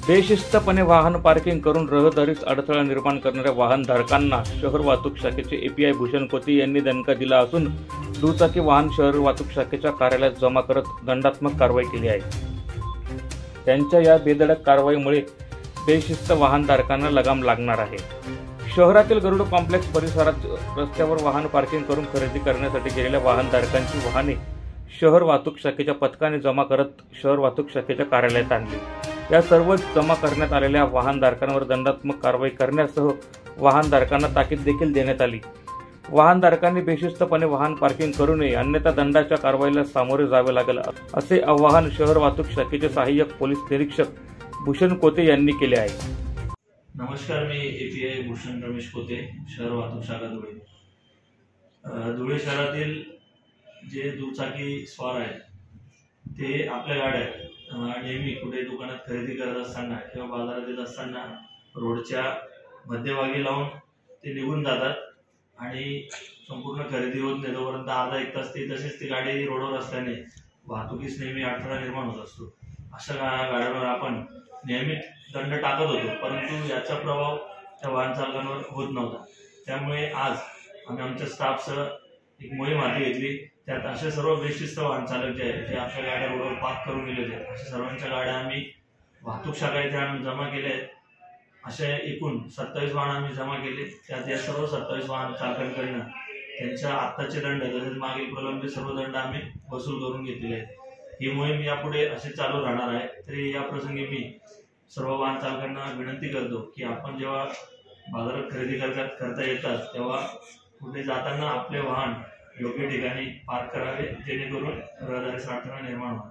बेशिस्तपणे वाहन पार्किंग करून रहदारीस अडथळा निर्माण करणाऱ्या वाहनधारकांना शहर वाहतूक शाखेचे एपीआय भूषण कोते यांनी दणका दिला असून दुचाकी वाहन शहर वाहतूक शाखेच्या कार्यालयात जमा करत दंडात्मक कारवाई केली आहे। त्यांच्या या बेधडक कारवाईमुळे बेशिस्त वाहनधारकांना लगाम लागणार आहे। शहरातील गरुड कॉम्प्लेक्स परिसरात रस्त्यावर वाहन पार्किंग करून खरेदी करण्यासाठी गेलेल्या वाहनधारकांची वाहने शहर वाहतूक शाखेच्या पथकाने जमा करत शहर वाहतूक शाखेच्या कार्यालयात आणली। या सर्व जमा करण्यात आलेल्या वाहनधारकांवर दंडात्मक कारवाई करण्यासह वाहनधारकांना ताकीद देखील देण्यात आली। वाहनधारकांनी बेशिस्तपणे वाहन पार्किंग करू नये, अन्यथा दंडाच्या कारवाईला सामोरे जावे लागेल, असे आवाहन शहर वाहतूक शाखेचे सहाय्यक पोलीस निरीक्षक भूषण कोते यांनी केले आहे। नमस्कार, मी एपीआय भूषण रमेश कोते, शहर वाहतूक शाखा धुळे। धुळे शहरातील जे दुचाकी स्वार आहेत ते आपल्या गाड्या नेहमी कुठे दुकानात खरेदी करत असताना किंवा बाजारात येत असताना रोडच्या मध्यभागी लावून ते निघून जातात आणि संपूर्ण खरेदी होत नाही तोपर्यंत अर्धा एक तास ते तसेच ती गाडी रोडवर असल्याने वाहतुकीस नेहमी अडथळा निर्माण होत असतो। अशा गाड्यांवर आपण नेहमी दंड टाकत होतो, परंतु याचा प्रभाव त्या वाहन चालकांवर होत नव्हता। त्यामुळे आज आम्ही आमच्या स्टाफसह एक मोहीम हाती घेतली। त्यात असे सर्व बेशिस्त वाहन चालक जे आपल्या गाड्या रोडवर पार्क करून गेले होते अशा सर्वांच्या गाड्या आम्ही वाहतूक शाखा इथे आणून जमा केल्या आहेत। असे एकूण 27 वाहन आम्ही जमा केले। त्यात या सर्व 27 वाहन चालकांकडून त्यांच्या आत्ताचे दंड तसेच मागील प्रलंबित सर्व दंड आम्ही वसूल करून घेतलेले आहेत। ही मोहीम यापुढे अशी चालू राहणार आहे। तरी या प्रसंगी मी सर्व वाहन चालकांना विनंती करतो की आपण जेव्हा बाजारात खरेदी करता येतात तेव्हा कुठे जाताना आपले वाहन योग्य ठिकाणी पार्क करावे, जेणेकरून रहदारीस अडथळा निर्माण होणार।